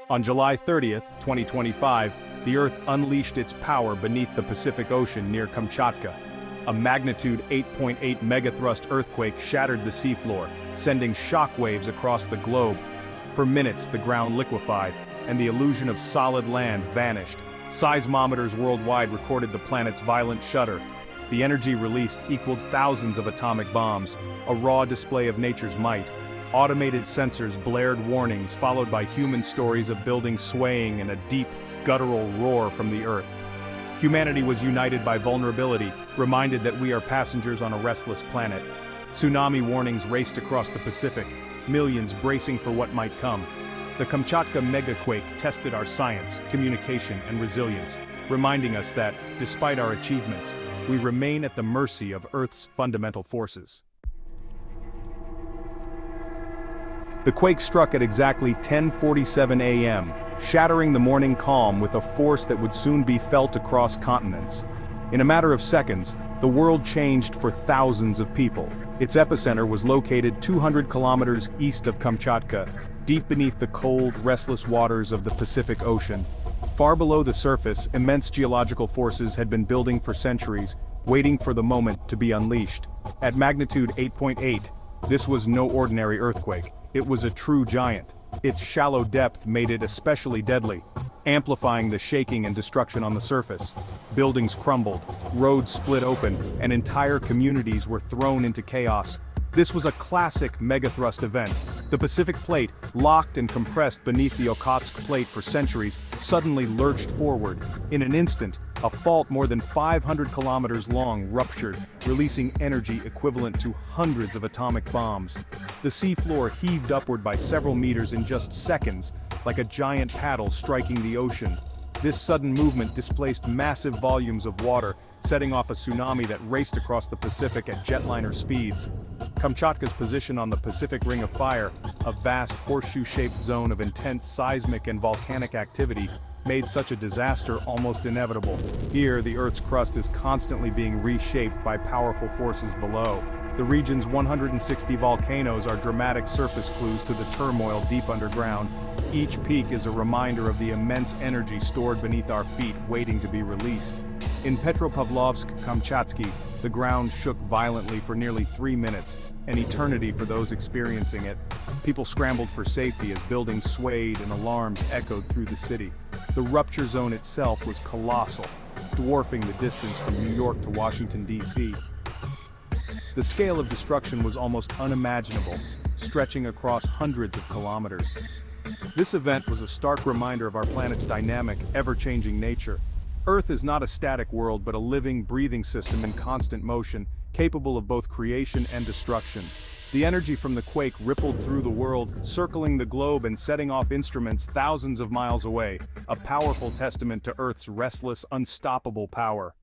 On July 30th, 2025, the Earth unleashed its power beneath the Pacific Ocean near Kamchatka. A magnitude 8.8 megathrust earthquake shattered the seafloor, sending shockwaves across the globe. For minutes, the ground liquefied, and the illusion of solid land vanished. Seismometers worldwide recorded the planet's violent shudder. The energy released equaled thousands of atomic bombs, a raw display of nature's might. Automated sensors blared warnings, followed by human stories of buildings swaying and a deep, guttural roar from the Earth. Humanity was united by vulnerability, reminded that we are passengers on a restless planet. Tsunami warnings raced across the Pacific, millions bracing for what might come. The Kamchatka megaquake tested our science, communication, and resilience, reminding us that, despite our achievements, we remain at the mercy of Earth's fundamental forces. The quake struck at exactly 10:47 a.m., shattering the morning calm with a force that would soon be felt across continents. In a matter of seconds, the world changed for thousands of people. Its epicenter was located 200 kilometers east of Kamchatka, deep beneath the cold, restless waters of the Pacific Ocean. Far below the surface, immense geological forces had been building for centuries, waiting for the moment to be unleashed. At magnitude 8.8, this was no ordinary earthquake. It was a true giant. Its shallow depth made it especially deadly, amplifying the shaking and destruction on the surface. Buildings crumbled, roads split open, and entire communities were thrown into chaos. This was a classic megathrust event. The Pacific Plate, locked and compressed beneath the Okhotsk Plate for centuries, suddenly lurched forward. In an instant, a fault more than 500 kilometers long ruptured, releasing energy equivalent to hundreds of atomic bombs. The seafloor heaved upward by several meters in just seconds, like a giant paddle striking the ocean. This sudden movement displaced massive volumes of water, setting off a tsunami that raced across the Pacific at jetliner speeds. Kamchatka's position on the Pacific Ring of Fire, a vast horseshoe-shaped zone of intense seismic and volcanic activity, made such a disaster almost inevitable. Here, the Earth's crust is constantly being reshaped by powerful forces below. The region's 160 volcanoes are dramatic surface clues to the turmoil deep underground. Each peak is a reminder of the immense energy stored beneath our feet waiting to be released. In Petropavlovsk-Kamchatsky, the ground shook violently for nearly 3 minutes, an eternity for those experiencing it. People scrambled for safety as buildings swayed and alarms echoed through the city. The rupture zone itself was colossal, dwarfing the distance from New York to Washington, D.C. The scale of destruction was almost unimaginable, stretching across hundreds of kilometers. This event was a stark reminder of our planet's dynamic, ever-changing nature. Earth is not a static world but a living, breathing system in constant motion, capable of both creation and destruction. The energy from the quake rippled through the world, circling the globe and setting off instruments thousands of miles away, a powerful testament to Earth's restless, unstoppable power.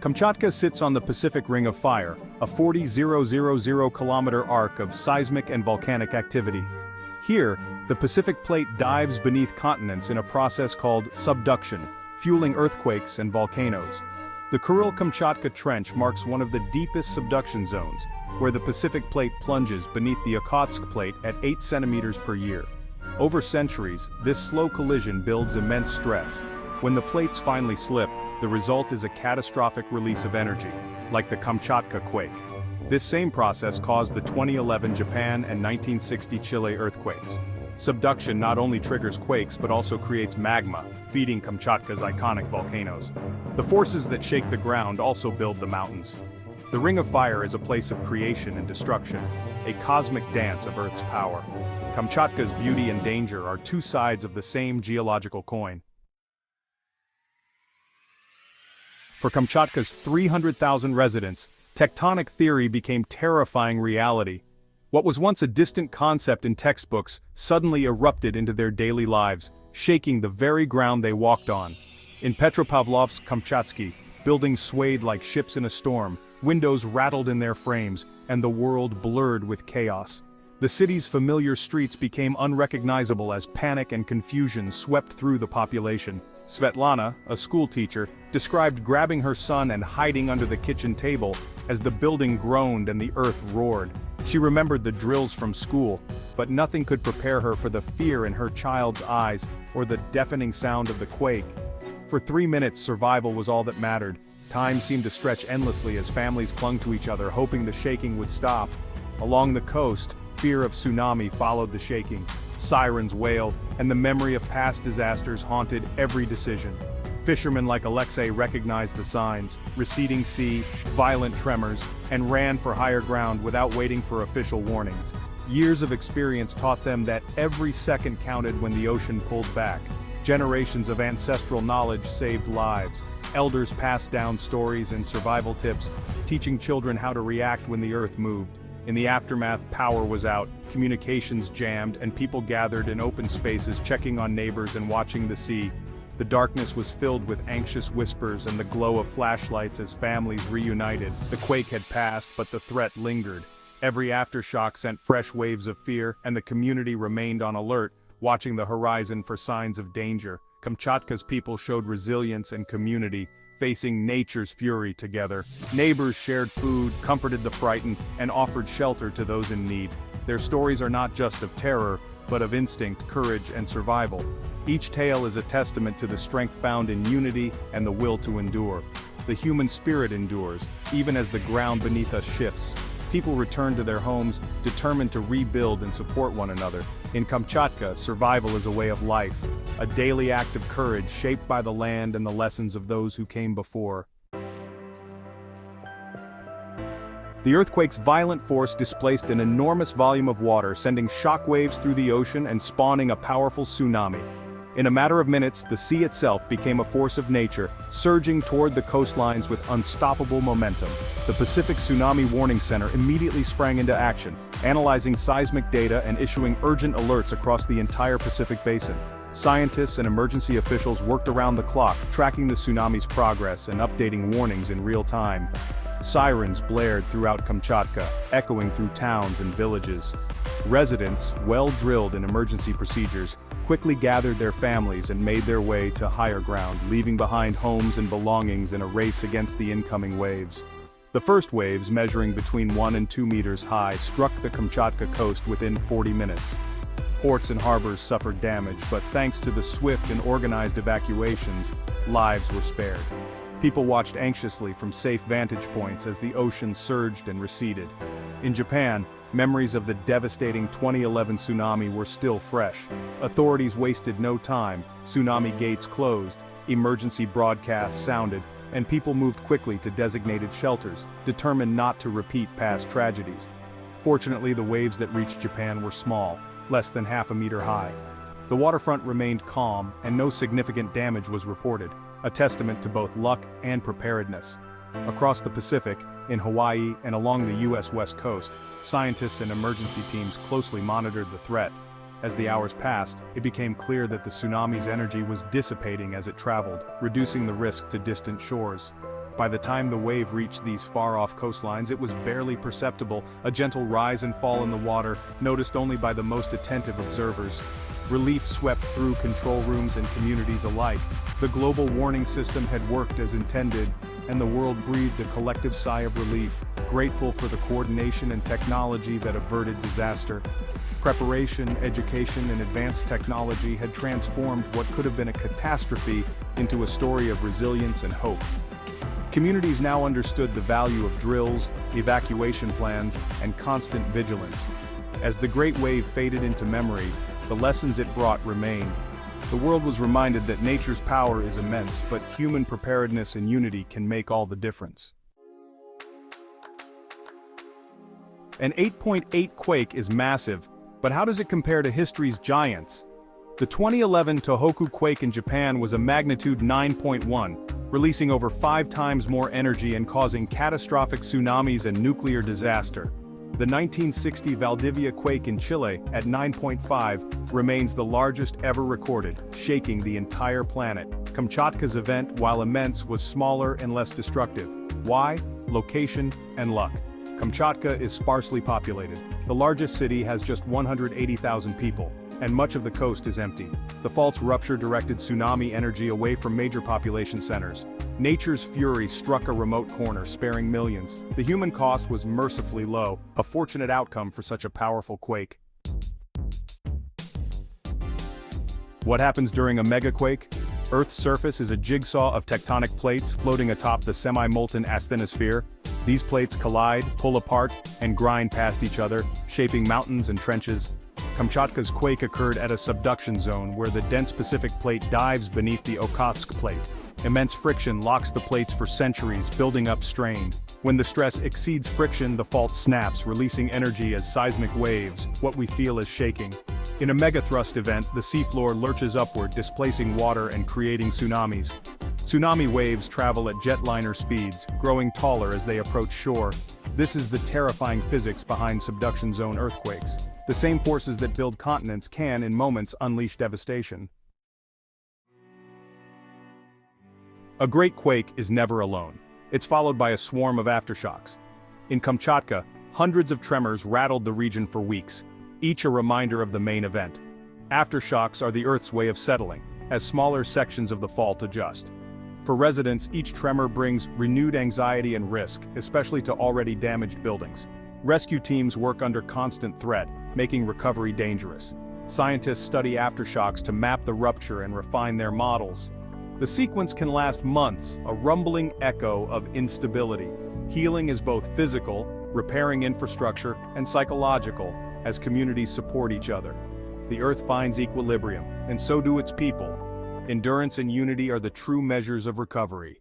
Kamchatka sits on the Pacific Ring of Fire, a 40,000-kilometer arc of seismic and volcanic activity. Here, the Pacific Plate dives beneath continents in a process called subduction, fueling earthquakes and volcanoes. The Kuril-Kamchatka Trench marks one of the deepest subduction zones, where the Pacific Plate plunges beneath the Okhotsk Plate at 8 centimeters per year. Over centuries, this slow collision builds immense stress. When the plates finally slip, the result is a catastrophic release of energy, like the Kamchatka quake. This same process caused the 2011 Japan and 1960 Chile earthquakes. Subduction not only triggers quakes but also creates magma, feeding Kamchatka's iconic volcanoes. The forces that shake the ground also build the mountains. The Ring of Fire is a place of creation and destruction, a cosmic dance of Earth's power. Kamchatka's beauty and danger are two sides of the same geological coin. For Kamchatka's 300,000 residents, tectonic theory became terrifying reality. What was once a distant concept in textbooks suddenly erupted into their daily lives, shaking the very ground they walked on. In Petropavlovsk-Kamchatsky, buildings swayed like ships in a storm, windows rattled in their frames, and the world blurred with chaos. The city's familiar streets became unrecognizable as panic and confusion swept through the population. Svetlana, a schoolteacher, described grabbing her son and hiding under the kitchen table as the building groaned and the earth roared. She remembered the drills from school, but nothing could prepare her for the fear in her child's eyes or the deafening sound of the quake. For 3 minutes, survival was all that mattered. Time seemed to stretch endlessly as families clung to each other, hoping the shaking would stop. Along the coast, fear of tsunami followed the shaking. Sirens wailed, and the memory of past disasters haunted every decision. Fishermen like Alexei recognized the signs: receding sea, violent tremors, and ran for higher ground without waiting for official warnings. Years of experience taught them that every second counted when the ocean pulled back. Generations of ancestral knowledge saved lives. Elders passed down stories and survival tips, teaching children how to react when the earth moved. In the aftermath, power was out, communications jammed, and people gathered in open spaces checking on neighbors and watching the sea. The darkness was filled with anxious whispers and the glow of flashlights as families reunited. The quake had passed, but the threat lingered. Every aftershock sent fresh waves of fear, and the community remained on alert, watching the horizon for signs of danger. Kamchatka's people showed resilience and community, facing nature's fury together. Neighbors shared food, comforted the frightened, and offered shelter to those in need. Their stories are not just of terror, but of instinct, courage, and survival. Each tale is a testament to the strength found in unity and the will to endure. The human spirit endures, even as the ground beneath us shifts. People return to their homes, determined to rebuild and support one another. In Kamchatka, survival is a way of life, a daily act of courage shaped by the land and the lessons of those who came before. The earthquake's violent force displaced an enormous volume of water, sending shockwaves through the ocean and spawning a powerful tsunami. In a matter of minutes, the sea itself became a force of nature, surging toward the coastlines with unstoppable momentum. The Pacific Tsunami Warning Center immediately sprang into action, analyzing seismic data and issuing urgent alerts across the entire Pacific Basin. Scientists and emergency officials worked around the clock, tracking the tsunami's progress and updating warnings in real time. Sirens blared throughout Kamchatka, echoing through towns and villages. Residents, well-drilled in emergency procedures, quickly gathered their families and made their way to higher ground, leaving behind homes and belongings in a race against the incoming waves. The first waves, measuring between 1 and 2 meters high, struck the Kamchatka coast within 40 minutes. Ports and harbors suffered damage, but thanks to the swift and organized evacuations, lives were spared. People watched anxiously from safe vantage points as the ocean surged and receded. In Japan, memories of the devastating 2011 tsunami were still fresh. Authorities wasted no time, tsunami gates closed, emergency broadcasts sounded, and people moved quickly to designated shelters, determined not to repeat past tragedies. Fortunately, the waves that reached Japan were small, less than half a meter high. The waterfront remained calm, and no significant damage was reported, a testament to both luck and preparedness. Across the Pacific, in Hawaii and along the U.S. West Coast, scientists and emergency teams closely monitored the threat. As the hours passed, it became clear that the tsunami's energy was dissipating as it traveled, reducing the risk to distant shores. By the time the wave reached these far-off coastlines, it was barely perceptible, a gentle rise and fall in the water, noticed only by the most attentive observers. Relief swept through control rooms and communities alike. The global warning system had worked as intended, and the world breathed a collective sigh of relief, grateful for the coordination and technology that averted disaster. Preparation, education, and advanced technology had transformed what could have been a catastrophe into a story of resilience and hope. Communities now understood the value of drills, evacuation plans, and constant vigilance. As the Great Wave faded into memory, the lessons it brought remained. The world was reminded that nature's power is immense, but human preparedness and unity can make all the difference. An 8.8 quake is massive, but how does it compare to history's giants? The 2011 Tohoku quake in Japan was a magnitude 9.1, releasing over 5 times more energy and causing catastrophic tsunamis and nuclear disaster. The 1960 Valdivia quake in Chile, at 9.5, remains the largest ever recorded, shaking the entire planet. Kamchatka's event, while immense, was smaller and less destructive. Why? Location and luck. Kamchatka is sparsely populated. The largest city has just 180,000 people, and much of the coast is empty. The fault's rupture directed tsunami energy away from major population centers. Nature's fury struck a remote corner, sparing millions. The human cost was mercifully low, a fortunate outcome for such a powerful quake. What happens during a megaquake? Earth's surface is a jigsaw of tectonic plates floating atop the semi-molten asthenosphere. These plates collide, pull apart, and grind past each other, shaping mountains and trenches. Kamchatka's quake occurred at a subduction zone where the dense Pacific plate dives beneath the Okhotsk plate. Immense friction locks the plates for centuries, building up strain. When the stress exceeds friction, the fault snaps, releasing energy as seismic waves, what we feel as shaking. In a megathrust event, the seafloor lurches upward, displacing water and creating tsunamis. Tsunami waves travel at jetliner speeds, growing taller as they approach shore. This is the terrifying physics behind subduction zone earthquakes. The same forces that build continents can, in moments, unleash devastation. A great quake is never alone. It's followed by a swarm of aftershocks. In Kamchatka, hundreds of tremors rattled the region for weeks, each a reminder of the main event. Aftershocks are the Earth's way of settling, as smaller sections of the fault adjust. For residents, each tremor brings renewed anxiety and risk, especially to already damaged buildings. Rescue teams work under constant threat, making recovery dangerous. Scientists study aftershocks to map the rupture and refine their models. The sequence can last months, a rumbling echo of instability. Healing is both physical, repairing infrastructure, and psychological, as communities support each other. The Earth finds equilibrium, and so do its people. Endurance and unity are the true measures of recovery.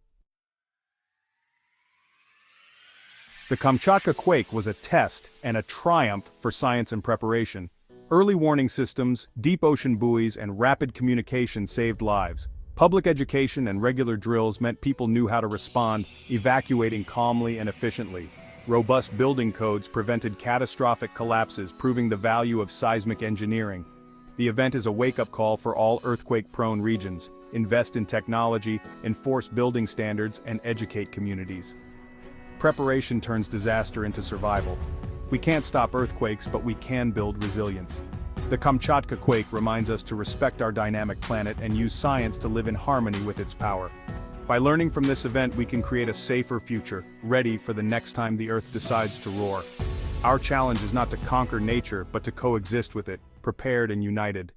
The Kamchatka quake was a test and a triumph for science and preparation. Early warning systems, deep ocean buoys, and rapid communication saved lives. Public education and regular drills meant people knew how to respond, evacuating calmly and efficiently. Robust building codes prevented catastrophic collapses, proving the value of seismic engineering. The event is a wake-up call for all earthquake-prone regions. Invest in technology, enforce building standards, and educate communities. Preparation turns disaster into survival. We can't stop earthquakes, but we can build resilience. The Kamchatka quake reminds us to respect our dynamic planet and use science to live in harmony with its power. By learning from this event, we can create a safer future, ready for the next time the Earth decides to roar. Our challenge is not to conquer nature, but to coexist with it, prepared and united.